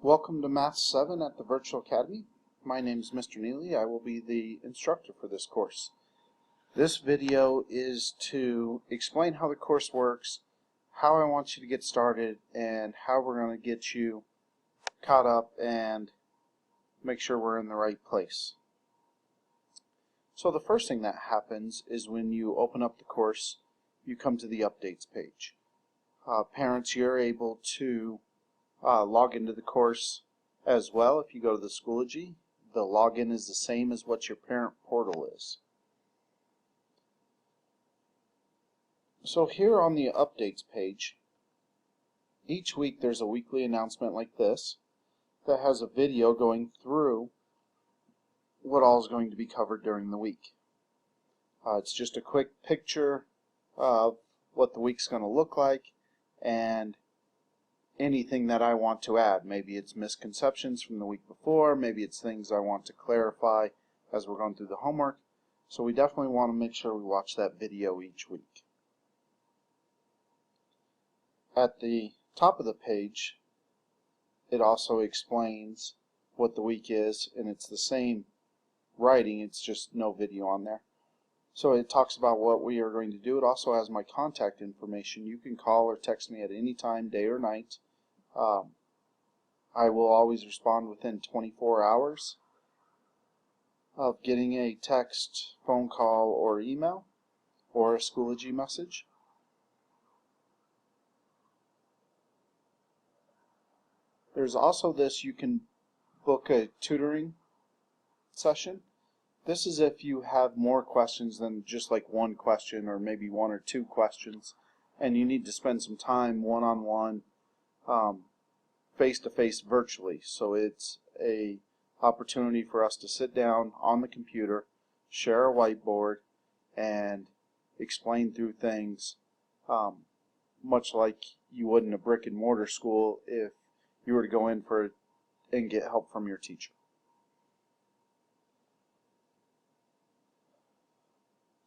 Welcome to Math 7 at the Virtual Academy. My name is Mr. Neely. I will be the instructor for this course. This video is to explain how the course works, how I want you to get started, and how we're going to get you caught up and make sure we're in the right place. So the first thing that happens is when you open up the course, you come to the updates page. Parents, you're able to log into the course as well. If you go to the Schoology, the login is the same as what your parent portal is. So here on the updates page, each week there's a weekly announcement like this that has a video going through what all is going to be covered during the week. It's just a quick picture of what the week's going to look like and anything that I want to add. Maybe it's misconceptions from the week before, maybe it's things I want to clarify as we're going through the homework. So we definitely want to make sure we watch that video each week. At the top of the page, it also explains what the week is, and it's the same writing, it's just no video on there. So it talks about what we are going to do. It also has my contact information. You can call or text me at any time, day or night. I will always respond within 24 hours of getting a text, phone call, or email, or a Schoology message. There's also this, you can book a tutoring session. This is if you have more questions than just like one question or maybe one or two questions, and you need to spend some time one-on-one, face-to-face virtually. So it's a opportunity for us to sit down on the computer, share a whiteboard, and explain through things much like you would in a brick and mortar school if you were to go in for and get help from your teacher.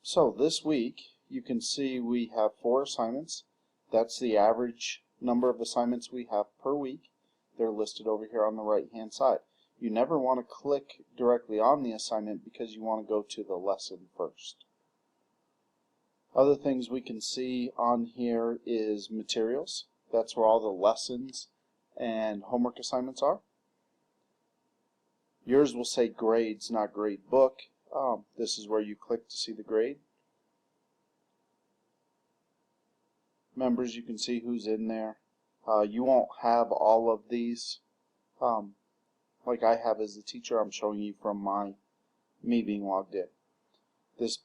So this week you can see we have 4 assignments. That's the average number of assignments we have per week. They're listed over here on the right hand side. You never want to click directly on the assignment because you want to go to the lesson first. Other things we can see on here is materials. That's where all the lessons and homework assignments are. Yours will say grades, not grade book. This is where you click to see the grade. Members, you can see who's in there. You won't have all of these like I have as the teacher. I'm showing you from me being logged in. This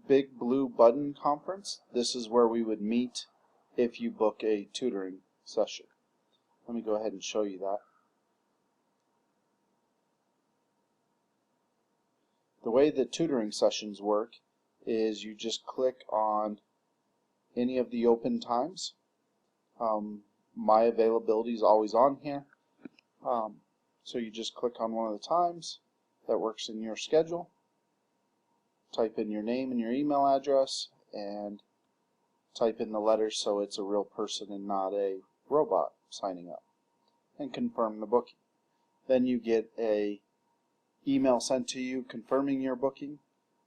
big blue button conference, this is where we would meet if you book a tutoring session. Let me go ahead and show you that. The way that tutoring sessions work is you just click on any of the open times. My availability is always on here. So you just click on one of the times that works in your schedule, type in your name and your email address, and type in the letters so it's a real person and not a robot signing up, and confirm the booking. Then you get a email sent to you confirming your booking.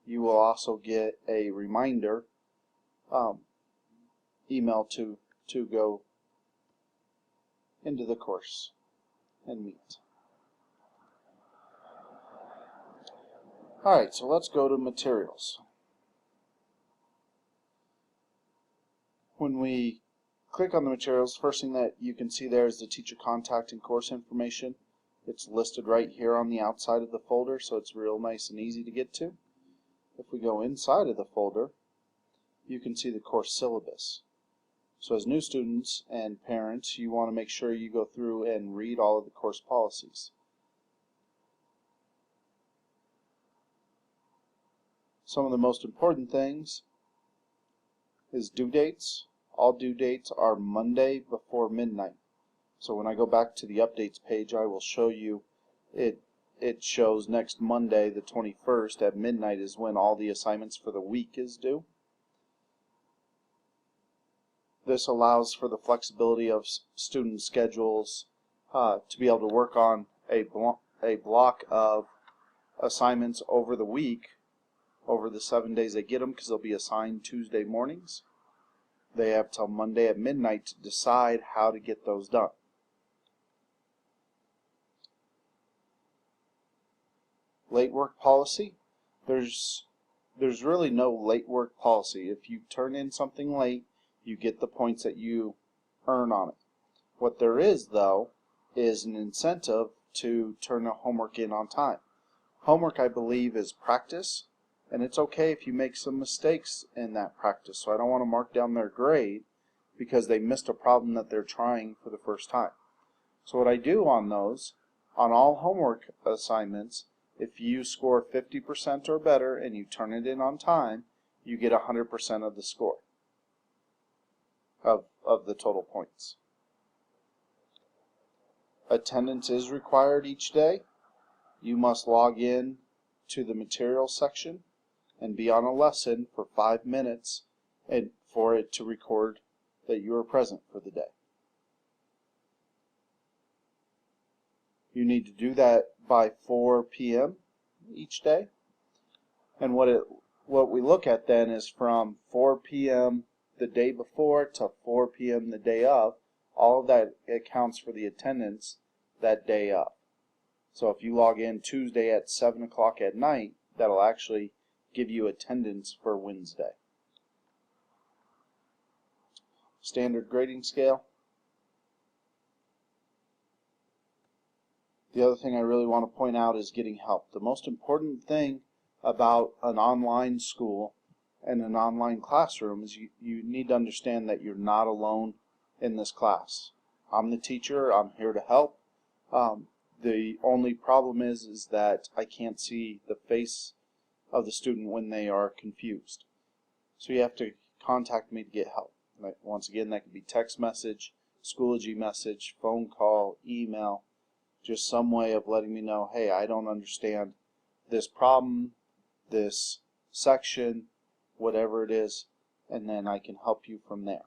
You will also get a reminder email to go into the course and meet. Alright, so let's go to materials. When we click on the materials, first thing that you can see there is the teacher contact and course information. It's listed right here on the outside of the folder, so it's real nice and easy to get to. If we go inside of the folder, you can see the course syllabus. So as new students and parents, you want to make sure you go through and read all of the course policies. Some of the most important things is due dates. All due dates are Monday before midnight. So when I go back to the updates page, I will show you it shows next Monday, the 21st at midnight is when all the assignments for the week is due. This allows for the flexibility of student schedules to be able to work on a block of assignments over the week, over the 7 days they get them, because they'll be assigned Tuesday mornings. They have till Monday at midnight to decide how to get those done. Late work policy. There's really no late work policy. If you turn in something late, you get the points that you earn on it. What there is, though, is an incentive to turn the homework in on time. Homework, I believe, is practice, and it's okay if you make some mistakes in that practice. So I don't want to mark down their grade because they missed a problem that they're trying for the first time. So what I do on those, on all homework assignments, if you score 50% or better and you turn it in on time, you get 100% of the score of the total points. Attendance is required each day. You must log in to the materials section and be on a lesson for 5 minutes and for it to record that you are present for the day. You need to do that by 4 p.m. each day. And what we look at then is from 4 p.m. the day before to 4 p.m. the day of. All of that accounts for the attendance that day of. So if you log in Tuesday at 7 o'clock at night, that'll actually give you attendance for Wednesday. Standard grading scale. The other thing I really want to point out is getting help. The most important thing about an online school and an online classroom is you need to understand that you're not alone in this class. I'm the teacher. I'm here to help. The only problem is that I can't see the face of the student when they are confused. So you have to contact me to get help. Once again, that could be text message, Schoology message, phone call, email, just some way of letting me know, hey, I don't understand this problem, this section, whatever it is, and then I can help you from there.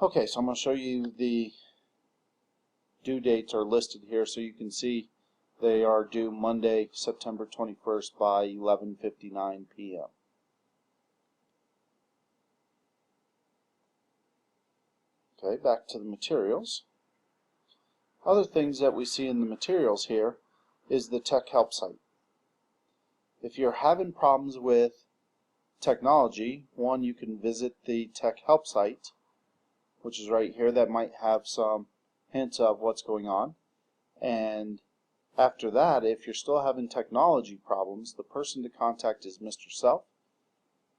Okay, so I'm going to show you the due dates are listed here so you can see they are due Monday, September 21st by 11:59 p.m. Okay, back to the materials. Other things that we see in the materials here is the Tech Help site. If you're having problems with technology, one, you can visit the Tech Help site, which is right here. That might have some hints of what's going on. And after that, if you're still having technology problems, the person to contact is Mr. Sept.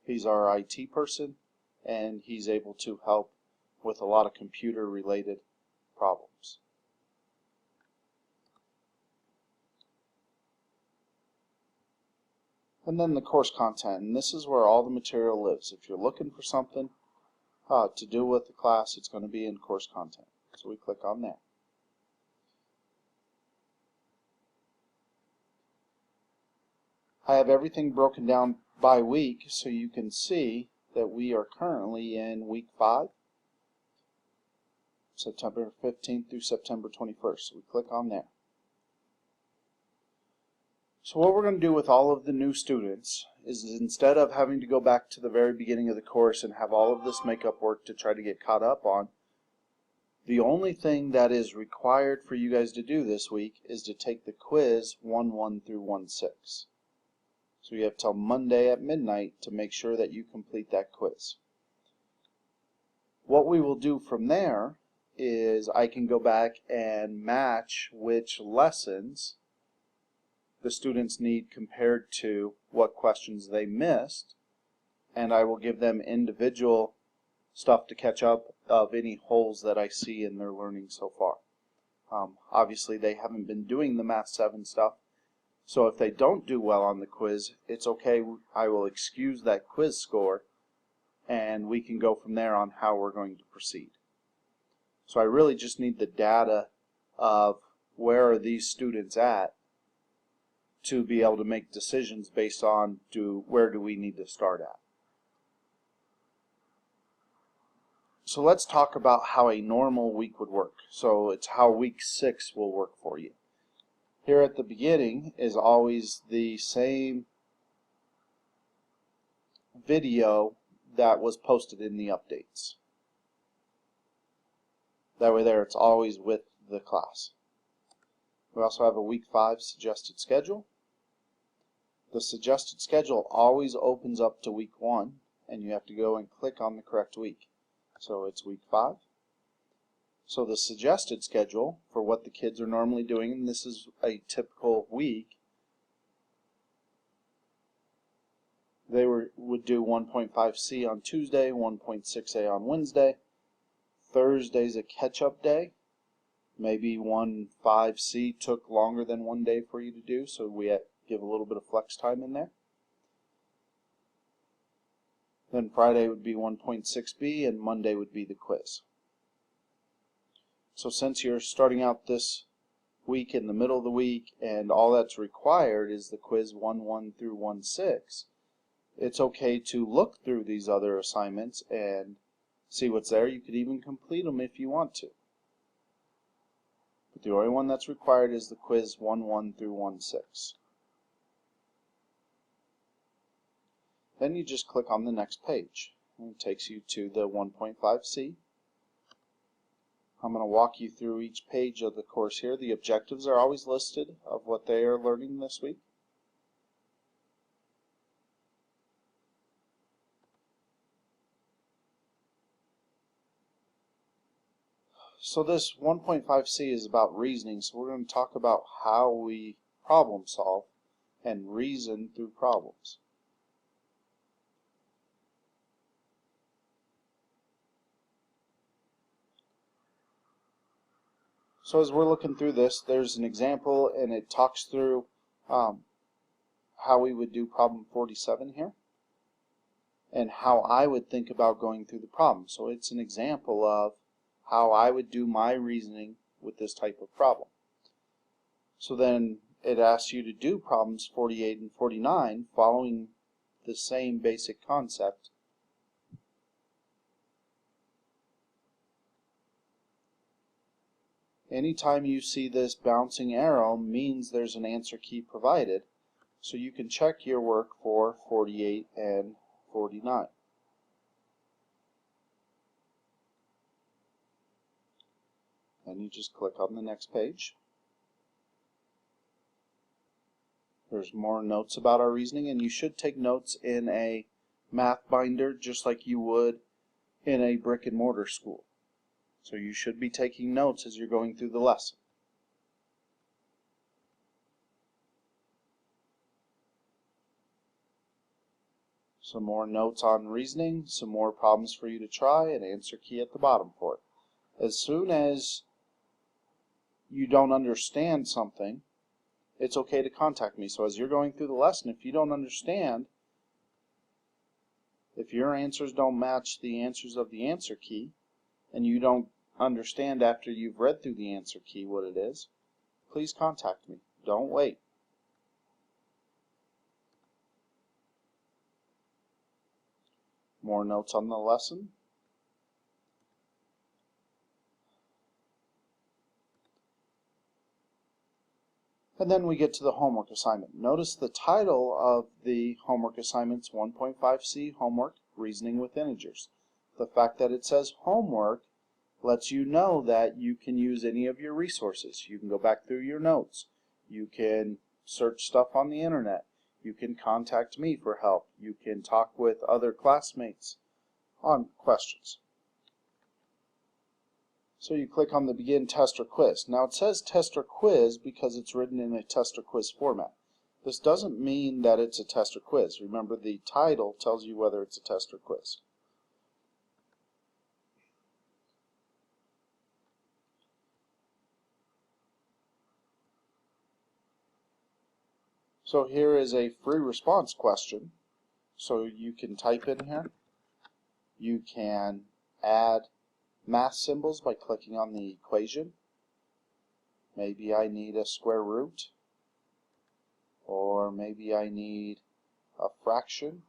He's our IT person, and he's able to help with a lot of computer-related problems. And then the course content, and this is where all the material lives. If you're looking for something to do with the class, it's going to be in course content. So we click on there. I have everything broken down by week so you can see that we are currently in week 5, September 15th through September 21st. So we click on there. So what we're going to do with all of the new students is instead of having to go back to the very beginning of the course and have all of this makeup work to try to get caught up on, the only thing that is required for you guys to do this week is to take the quiz 1-1 through 1-6. So you have till Monday at midnight to make sure that you complete that quiz. What we will do from there is I can go back and match which lessons the students need compared to what questions they missed, and I will give them individual stuff to catch up of any holes that I see in their learning so far. Obviously they haven't been doing the Math 7 stuff, so if they don't do well on the quiz, it's okay. I will excuse that quiz score and we can go from there on how we're going to proceed. So I really just need the data of where are these students at to be able to make decisions based on where do we need to start at. So let's talk about how a normal week would work. So it's how week 6 will work for you. Here at the beginning is always the same video that was posted in the updates. That way there it's always with the class. We also have a week 5 suggested schedule. The suggested schedule always opens up to week 1 and you have to go and click on the correct week. So it's week 5. So the suggested schedule for what the kids are normally doing, and this is a typical week, they would do 1.5C on Tuesday, 1.6A on Wednesday. Thursday's a catch-up day. Maybe 1.5C took longer than one day for you to do, so we give a little bit of flex time in there. Then Friday would be 1.6B and Monday would be the quiz. So since you're starting out this week in the middle of the week and all that's required is the quiz 1.1 through 1.6, it's okay to look through these other assignments and see what's there. You could even complete them if you want to. But the only one that's required is the quiz 1.1 through 1.6. Then you just click on the next page and it takes you to the 1.5C. I'm going to walk you through each page of the course here. The objectives are always listed of what they are learning this week. So this 1.5C is about reasoning, so we're going to talk about how we problem solve and reason through problems. So as we're looking through this, there's an example and it talks through how we would do problem 47 here and how I would think about going through the problem. So it's an example of how I would do my reasoning with this type of problem. So then it asks you to do problems 48 and 49 following the same basic concept. Anytime you see this bouncing arrow means there's an answer key provided, so you can check your work for 48 and 49. Then you just click on the next page. There's more notes about our reasoning, and you should take notes in a math binder just like you would in a brick and mortar school. So you should be taking notes as you're going through the lesson. Some more notes on reasoning, some more problems for you to try, and answer key at the bottom for it. As soon as you don't understand something, it's okay to contact me. So as you're going through the lesson, if you don't understand, if your answers don't match the answers of the answer key, and you don't understand after you've read through the answer key what it is, please contact me. Don't wait. More notes on the lesson. And then we get to the homework assignment. Notice the title of the homework assignment's 1.5C homework, reasoning with integers. The fact that it says homework lets you know that you can use any of your resources. You can go back through your notes. You can search stuff on the internet. You can contact me for help. You can talk with other classmates on questions. So you click on the begin test or quiz. Now it says test or quiz because it's written in a test or quiz format. This doesn't mean that it's a test or quiz. Remember, the title tells you whether it's a test or quiz. So here is a free response question. So you can type in here. You can add math symbols by clicking on the equation. Maybe I need a square root, or maybe I need a fraction.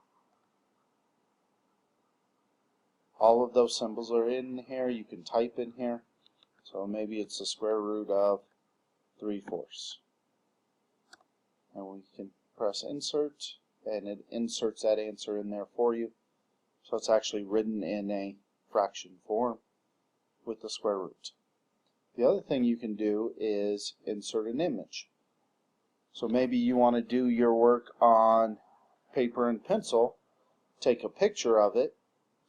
All of those symbols are in here. You can type in here. So maybe it's the square root of 3/4. And we can press insert, and it inserts that answer in there for you. So it's actually written in a fraction form with the square root. The other thing you can do is insert an image. So maybe you want to do your work on paper and pencil, take a picture of it,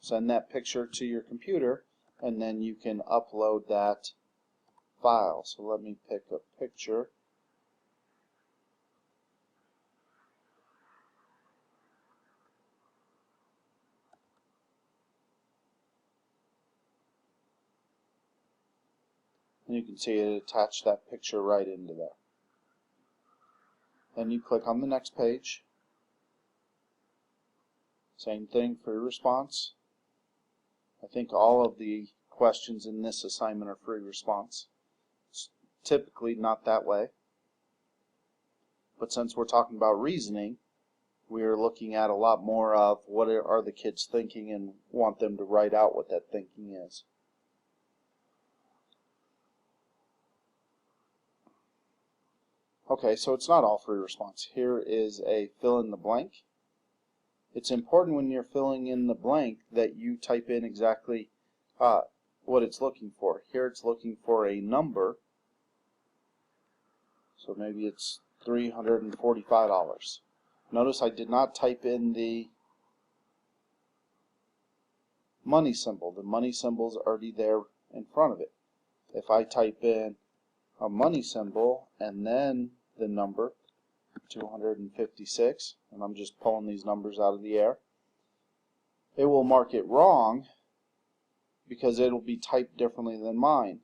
send that picture to your computer, and then you can upload that file. So let me pick a picture. And you can see it attached that picture right into there. Then you click on the next page. Same thing for your response. I think all of the questions in this assignment are free response. It's typically not that way. But since we're talking about reasoning, we are looking at a lot more of what are the kids thinking and want them to write out what that thinking is. Okay, so it's not all free response. Here is a fill in the blank. It's important when you're filling in the blank that you type in exactly what it's looking for. Here it's looking for a number. So maybe it's $345. Notice I did not type in the money symbol. The money symbol is already there in front of it. If I type in a money symbol and then the number 256, and I'm just pulling these numbers out of the air, it will mark it wrong because it'll be typed differently than mine,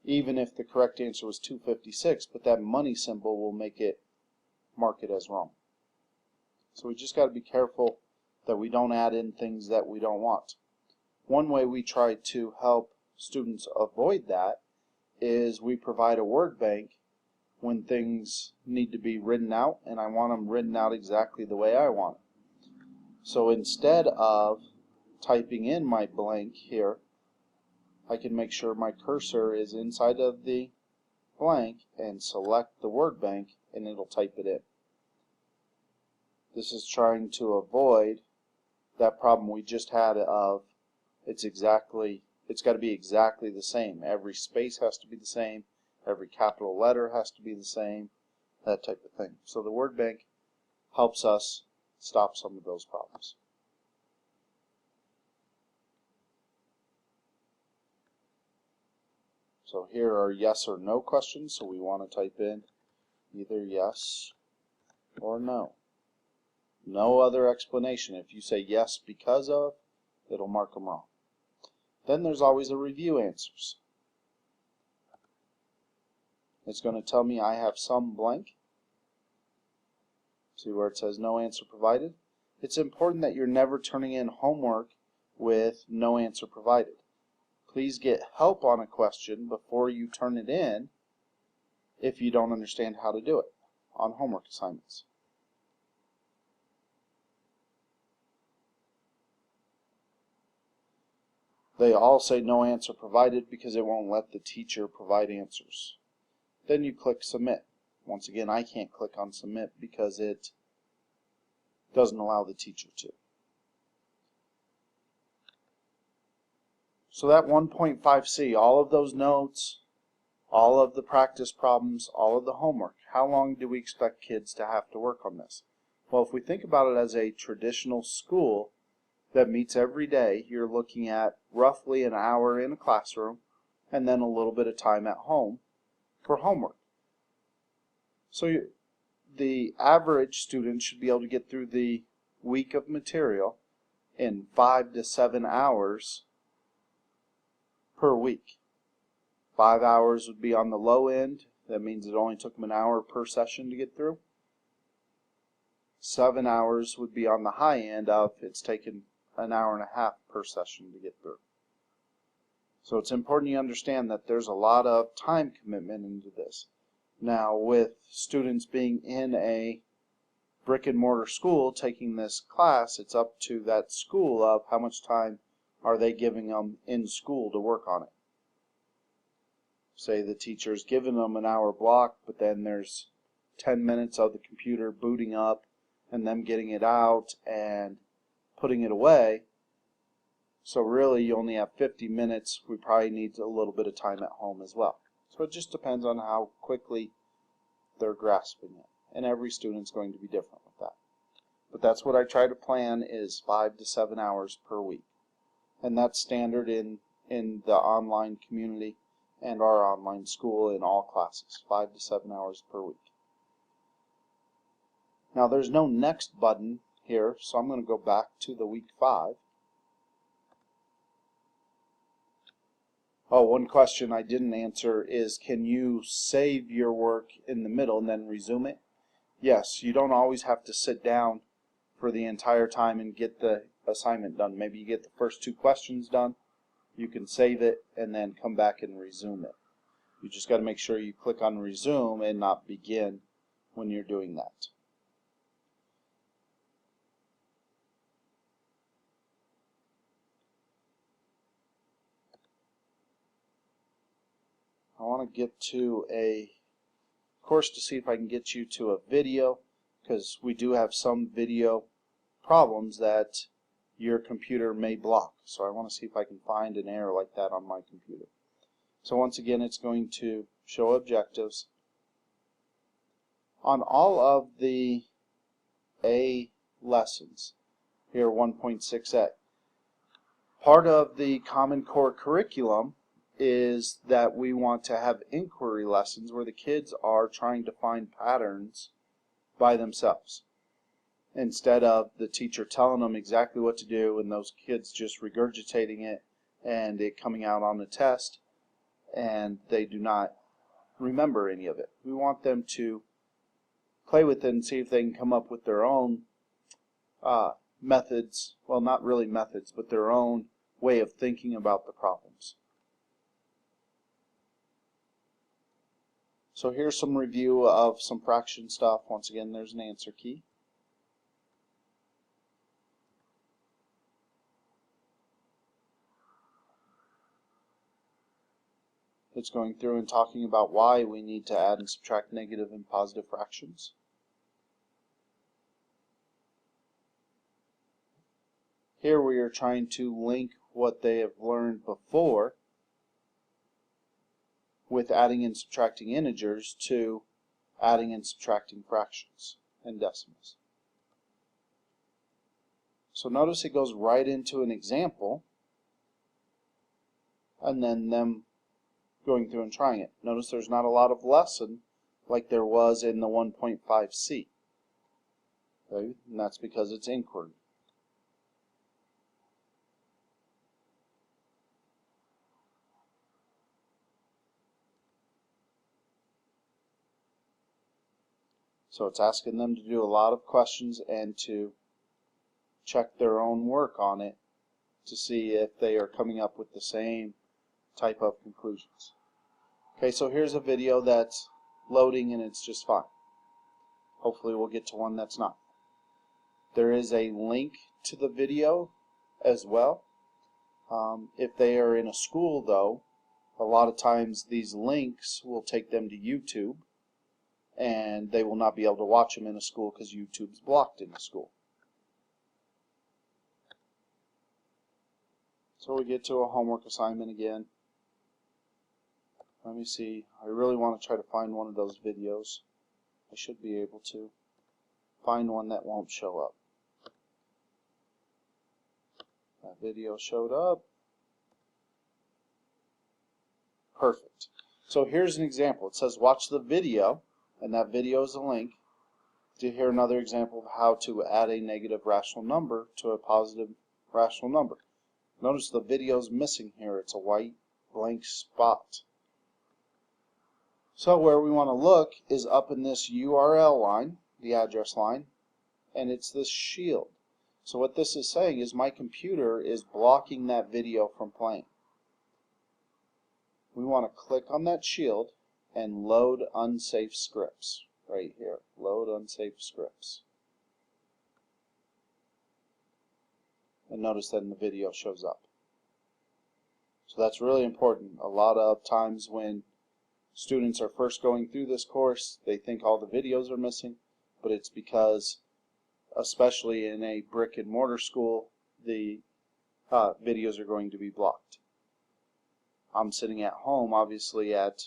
even if the correct answer was 256, but that money symbol will make it mark it as wrong. So we just got to be careful that we don't add in things that we don't want. One way we try to help students avoid that is we provide a word bank when things need to be written out, and I want them written out exactly the way I want it. So instead of typing in my blank here, I can make sure my cursor is inside of the blank and select the word bank, and it'll type it in. This is trying to avoid that problem we just had of it's got to be exactly the same. Every space has to be the same. Every capital letter has to be the same. That type of thing. So the word bank helps us stop some of those problems. So here are yes or no questions. So we want to type in either yes or no. No other explanation. If you say yes because of, it'll mark them wrong. Then there's always a review answers. It's going to tell me I have some blank. See where it says no answer provided? It's important that you're never turning in homework with no answer provided. Please get help on a question before you turn it in if you don't understand how to do it on homework assignments. They all say no answer provided because it won't let the teacher provide answers. Then you click submit. Once again, I can't click on submit because it doesn't allow the teacher to. So that 1.5C, all of those notes, all of the practice problems, all of the homework, how long do we expect kids to have to work on this? Well, if we think about it as a traditional school that meets every day, you're looking at roughly an hour in a classroom and then a little bit of time at home for homework. So the average student should be able to get through the week of material in 5 to 7 hours per week. 5 hours would be on the low end. That means it only took them an hour per session to get through. 7 hours would be on the high end of it's taken an hour and a half per session to get through. So it's important you understand that there's a lot of time commitment into this. Now, with students being in a brick and mortar school taking this class, it's up to that school of how much time are they giving them in school to work on it. Say the teacher's giving them an hour block, but then there's 10 minutes of the computer booting up and them getting it out and putting it away. So really you only have 50 minutes. We probably need a little bit of time at home as well. So it just depends on how quickly they're grasping it. And every student's going to be different with that. But that's what I try to plan, is 5 to 7 hours per week. And that's standard in the online community and our online school in all classes, 5 to 7 hours per week. Now there's no next button here, so I'm going to go back to the week 5. Oh, one question I didn't answer is, can you save your work in the middle and then resume it? Yes, you don't always have to sit down for the entire time and get the assignment done. Maybe you get the first 2 questions done. You can save it and then come back and resume it. You just got to make sure you click on resume and not begin when you're doing that. I want to get to a course to see if I can get you to a video, because we do have some video problems that your computer may block. So I want to see if I can find an error like that on my computer. So once again, it's going to show objectives. On all of the A lessons, here 1.6a, part of the Common Core curriculum is that we want to have inquiry lessons where the kids are trying to find patterns by themselves, instead of the teacher telling them exactly what to do and those kids just regurgitating it and it coming out on the test and they do not remember any of it. We want them to play with it and see if they can come up with their own methods, well, not really methods, but their own way of thinking about the problems. So here's some review of some fraction stuff. Once again, there's an answer key. It's going through and talking about why we need to add and subtract negative and positive fractions. Here we are trying to link what they have learned before with adding and subtracting integers to adding and subtracting fractions and decimals. So notice it goes right into an example and then them going through and trying it. Notice there's not a lot of lesson like there was in the 1.5c. Okay? And that's because it's inquiry. So it's asking them to do a lot of questions and to check their own work on it to see if they are coming up with the same type of conclusions. Okay, so here's a video that's loading and it's just fine. Hopefully we'll get to one that's not. There is a link to the video as well. If they are in a school though, a lot of times these links will take them to YouTube and they will not be able to watch them in a school because YouTube's blocked in a school. So we get to a homework assignment again. Let me see. I really want to try to find one of those videos. I should be able to find one that won't show up. That video showed up. Perfect. So here's an example. It says watch the video, and that video is a link to hear another example of how to add a negative rational number to a positive rational number. Notice the video is missing here. It's a white blank spot. So where we want to look is up in this URL line, the address line, and it's this shield. So what this is saying is my computer is blocking that video from playing. We want to click on that shield and load unsafe scripts right here. Load unsafe scripts. and notice that the video shows up. So that's really important. A lot of times when students are first going through this course, they think all the videos are missing, but it's because, especially in a brick and mortar school, the videos are going to be blocked. I'm sitting at home, obviously, at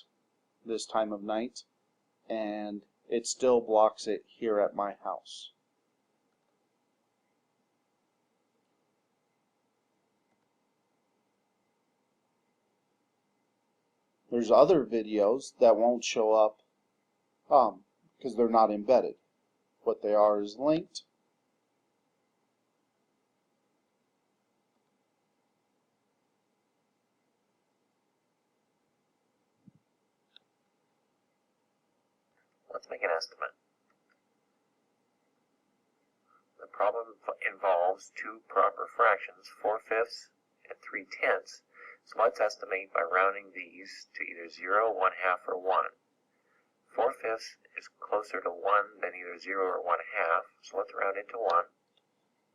this time of night, and it still blocks it here at my house. There's other videos that won't show up because they're not embedded. What they are is linked. Let's make an estimate. The problem involves two proper fractions, 4/5 and 3/10. So let's estimate by rounding these to either 0, 1/2, or 1. 4/5 is closer to 1 than either 0 or 1/2, so let's round it to 1.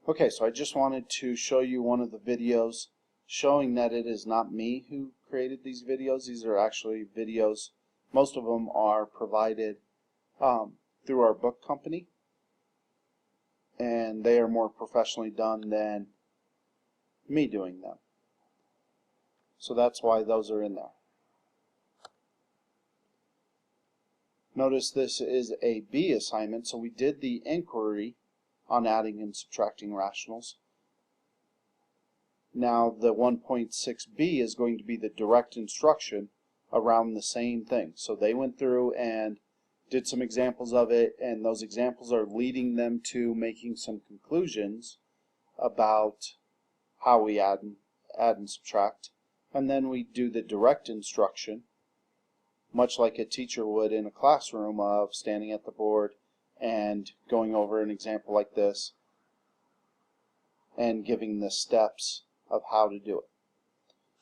Okay, so I just wanted to show you one of the videos showing that it is not me who created these videos. These are actually videos, most of them are provided through our book company, and they are more professionally done than me doing them. So that's why those are in there. Notice this is a B assignment, so we did the inquiry on adding and subtracting rationals. Now the 1.6b is going to be the direct instruction around the same thing. So they went through and did some examples of it, and those examples are leading them to making some conclusions about how we add and subtract. And then we do the direct instruction, much like a teacher would in a classroom, of standing at the board and going over an example like this and giving the steps of how to do it.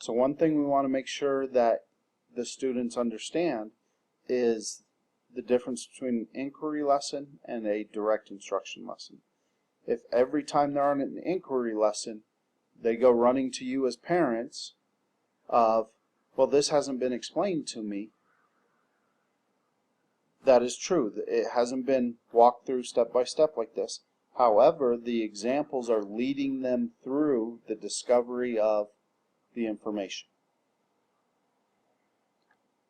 So one thing we want to make sure that the students understand is the difference between an inquiry lesson and a direct instruction lesson. If every time they're on an inquiry lesson they go running to you as parents of, well, this hasn't been explained to me, that is true. It hasn't been walked through step by step like this. However, the examples are leading them through the discovery of the information.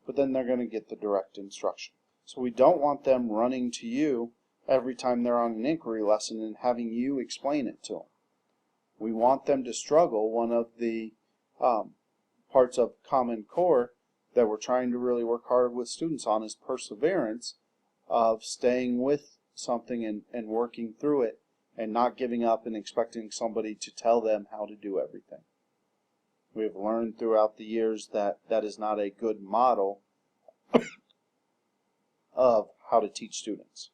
But then they're going to get the direct instruction. So we don't want them running to you every time they're on an inquiry lesson and having you explain it to them. We want them to struggle. One of the parts of Common Core that we're trying to really work hard with students on is perseverance, of staying with something and working through it and not giving up and expecting somebody to tell them how to do everything. We have learned throughout the years that that is not a good model of how to teach students.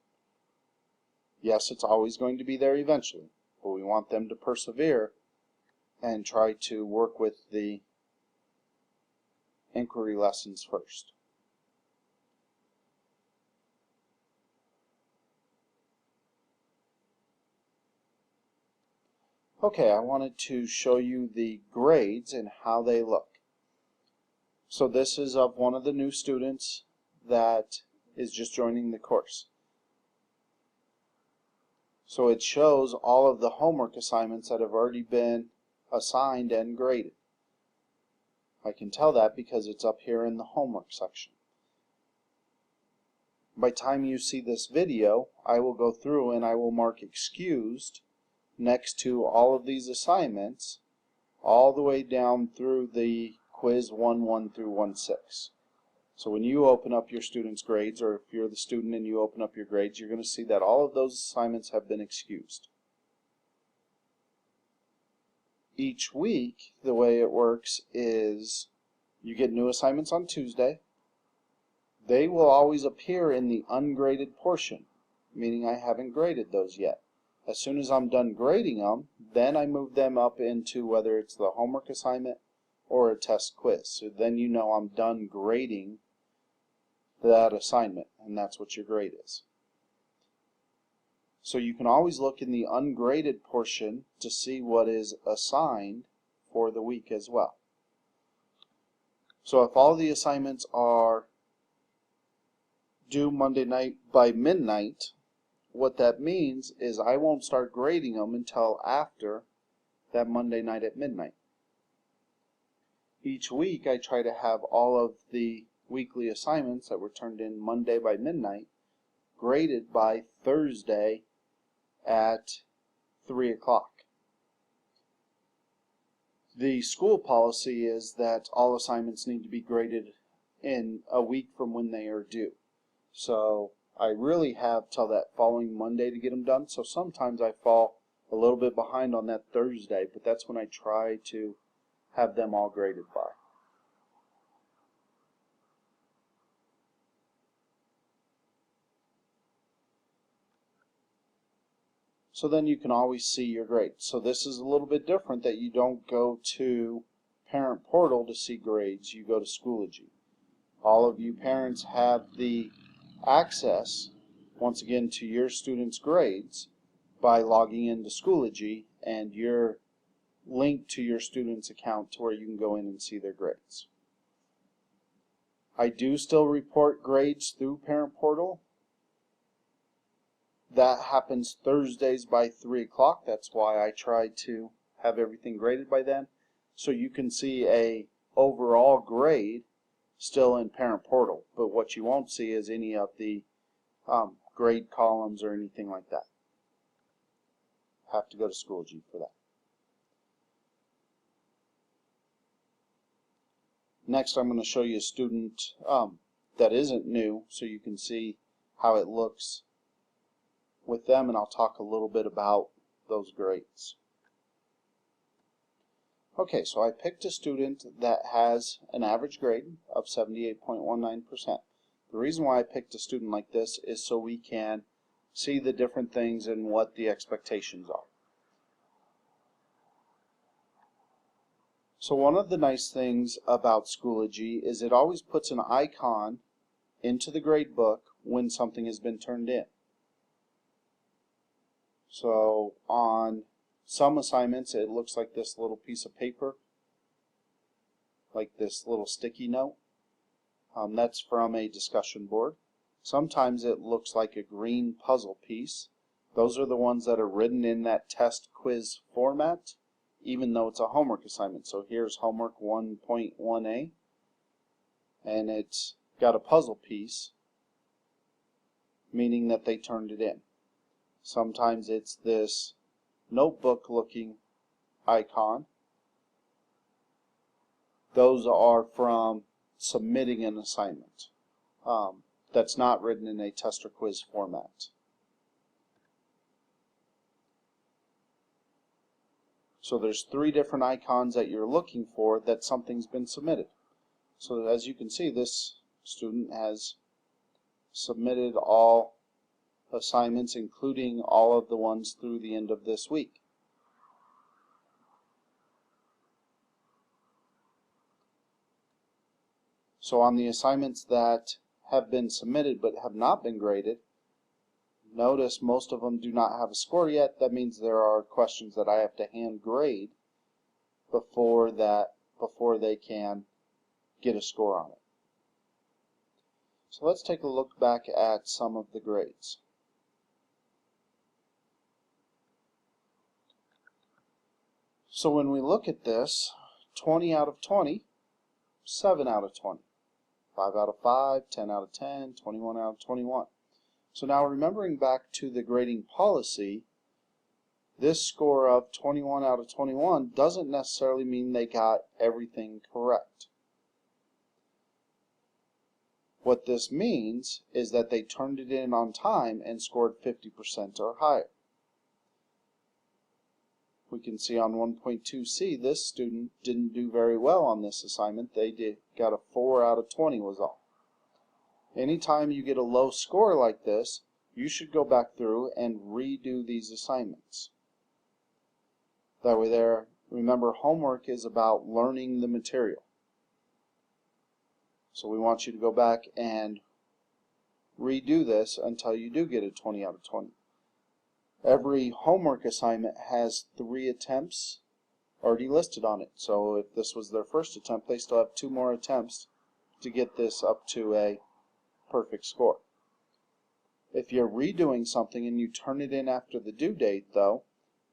Yes, it's always going to be there eventually, but we want them to persevere and try to work with the inquiry lessons first. Okay, I wanted to show you the grades and how they look. So this is of one of the new students that is just joining the course. So it shows all of the homework assignments that have already been assigned and graded. I can tell that because it's up here in the homework section. By the time you see this video, I will go through and I will mark excused next to all of these assignments, all the way down through the quiz 1-1 through 1-6. So when you open up your students' grades, or if you're the student and you open up your grades, you're going to see that all of those assignments have been excused. Each week, the way it works is you get new assignments on Tuesday. They will always appear in the ungraded portion, meaning I haven't graded those yet. As soon as I'm done grading them, then I move them up into whether it's the homework assignment or a test quiz. So then you know I'm done grading that assignment, and that's what your grade is. So you can always look in the ungraded portion to see what is assigned for the week as well. So if all the assignments are due Monday night by midnight, what that means is I won't start grading them until after that Monday night at midnight. Each week I try to have all of the weekly assignments that were turned in Monday by midnight graded by Thursday at 3 o'clock. The school policy is that all assignments need to be graded in a week from when they are due. So I really have till that following Monday to get them done. So sometimes I fall a little bit behind on that Thursday, but that's when I try to have them all graded by. So then you can always see your grades. So this is a little bit different, that you don't go to Parent Portal to see grades, you go to Schoology. All of you parents have the access, once again, to your students' grades by logging into Schoology, and you're linked to your students' account to where you can go in and see their grades. I do still report grades through Parent Portal. That happens Thursdays by 3 o'clock. That's why I try to have everything graded by then. So you can see a overall grade still in Parent Portal. But what you won't see is any of the grade columns or anything like that. Have to go to Schoology for that. Next, I'm going to show you a student that isn't new, so you can see how it looks with them, and I'll talk a little bit about those grades. Okay, so I picked a student that has an average grade of 78.19%. The reason why I picked a student like this is so we can see the different things and what the expectations are. So one of the nice things about Schoology is it always puts an icon into the grade book when something has been turned in. So on some assignments it looks like this little piece of paper, like this little sticky note. That's from a discussion board. Sometimes it looks like a green puzzle piece. Those are the ones that are written in that test quiz format, even though it's a homework assignment. So here's homework 1.1a, and it's got a puzzle piece, meaning that they turned it in. Sometimes it's this notebook looking icon. Those are from submitting an assignment. That's not written in a test or quiz format. So there's 3 different icons that you're looking for that something's been submitted. So as you can see, this student has submitted all assignments, including all of the ones through the end of this week. So on the assignments that have been submitted but have not been graded, notice most of them do not have a score yet. That means there are questions that I have to hand grade before they can get a score on it. So let's take a look back at some of the grades. So when we look at this, 20 out of 20, 7 out of 20, 5 out of 5, 10 out of 10, 21 out of 21. So now remembering back to the grading policy, this score of 21 out of 21 doesn't necessarily mean they got everything correct. What this means is that they turned it in on time and scored 50% or higher. We can see on 1.2c this student didn't do very well on this assignment. They got a 4 out of 20 was all. Anytime you get a low score like this, you should go back through and redo these assignments. That way there, remember, homework is about learning the material. So we want you to go back and redo this until you do get a 20 out of 20. Every homework assignment has 3 attempts already listed on it. So if this was their first attempt, they still have 2 more attempts to get this up to a perfect score. If you're redoing something and you turn it in after the due date, though,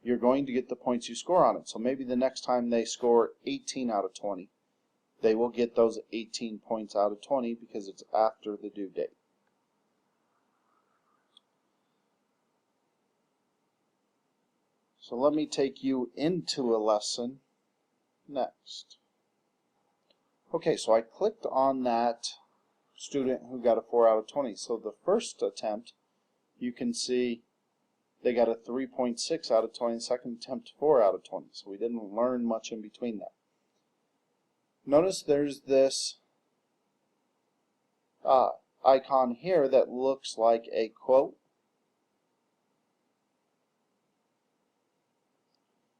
you're going to get the points you score on it. So maybe the next time they score 18 out of 20, they will get those 18 points out of 20 because it's after the due date. So let me take you into a lesson next. Okay, so I clicked on that student who got a 4 out of 20. So the first attempt, you can see they got a 3.6 out of 20, second attempt 4 out of 20. So we didn't learn much in between that. Notice there's this icon here that looks like a quote.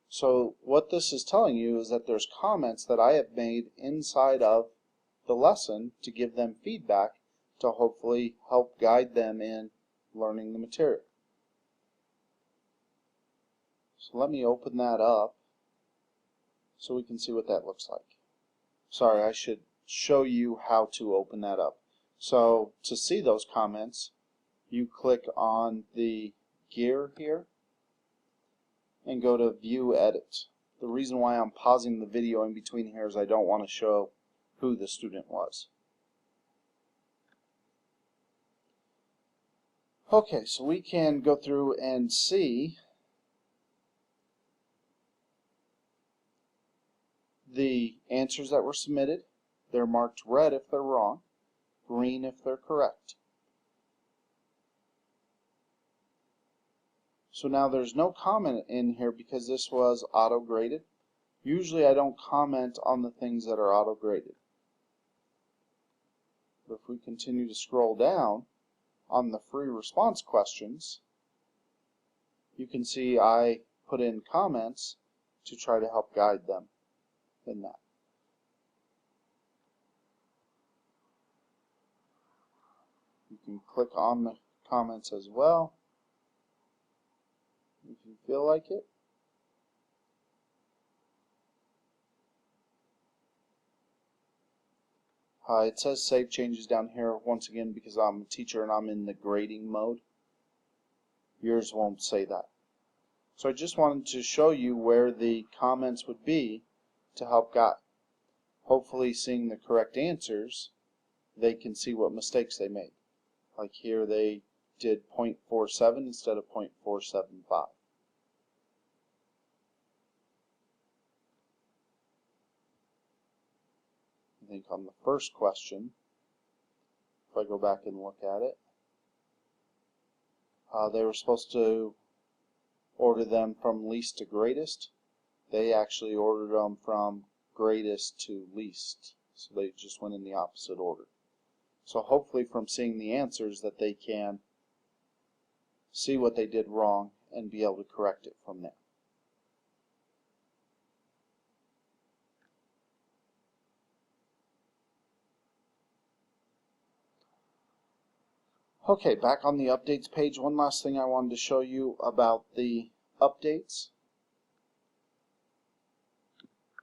So what this is telling you is that there's comments that I have made inside of the lesson to give them feedback to hopefully help guide them in learning the material. So let me open that up so we can see what that looks like. Sorry, I should show you how to open that up. So to see those comments, you click on the gear here and go to View Edit. The reason why I'm pausing the video in between here is I don't want to show who the student was. Okay, so we can go through and see the answers that were submitted. They're marked red if they're wrong, green if they're correct. So now there's no comment in here because this was auto-graded. Usually I don't comment on the things that are auto-graded. But if we continue to scroll down on the free response questions, you can see I put in comments to try to help guide them in that. You can click on the comments as well if you feel like it. It says save changes down here once again because I'm a teacher and I'm in the grading mode. Yours won't say that. So I just wanted to show you where the comments would be to help guide. Hopefully seeing the correct answers, they can see what mistakes they made. Like here they did 0.47 instead of 0.475. I think on the first question, if I go back and look at it, they were supposed to order them from least to greatest. They actually ordered them from greatest to least. So they just went in the opposite order. So hopefully from seeing the answers that they can see what they did wrong and be able to correct it from there. Okay, back on the updates page, one last thing I wanted to show you about the updates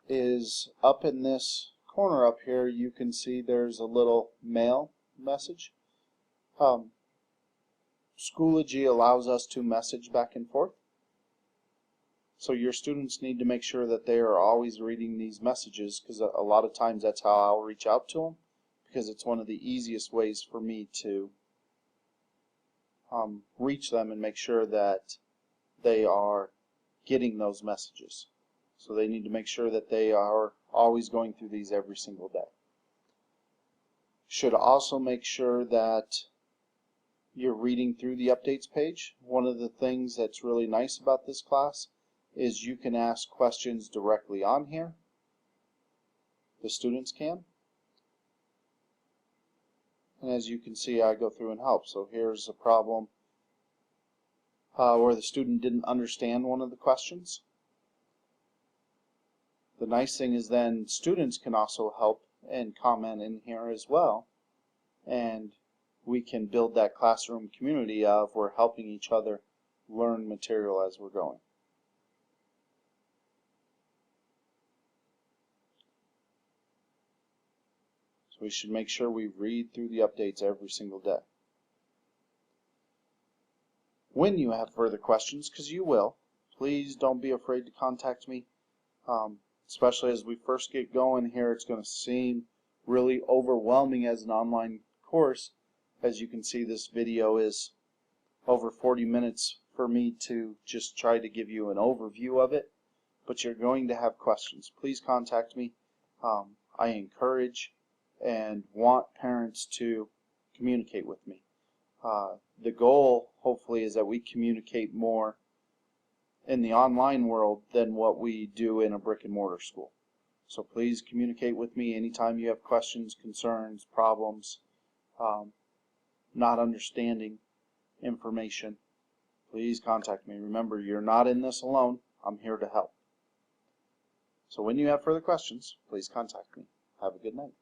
is up in this corner up here you can see there's a little mail message. Schoology allows us to message back and forth. So your students need to make sure that they are always reading these messages because a lot of times that's how I'll reach out to them because it's one of the easiest ways for me to reach them and make sure that they are getting those messages. So they need to make sure that they are always going through these every single day. Should also make sure that you're reading through the updates page. One of the things that's really nice about this class is you can ask questions directly on here. The students can. And as you can see, I go through and help. So here's a problem where the student didn't understand one of the questions. The nice thing is then students can also help and comment in here as well. And we can build that classroom community of we're helping each other learn material as we're going. So we should make sure we read through the updates every single day. When you have further questions, because you will, please don't be afraid to contact me. Especially as we first get going here, it's going to seem really overwhelming as an online course. As you can see, this video is over 40 minutes for me to just try to give you an overview of it, but you're going to have questions. Please contact me. I encourage and want parents to communicate with me. The goal, hopefully, is that we communicate more in the online world than what we do in a brick and mortar school. So please communicate with me anytime you have questions, concerns, problems, not understanding information. Please contact me. Remember, you're not in this alone. I'm here to help. So when you have further questions, please contact me. Have a good night.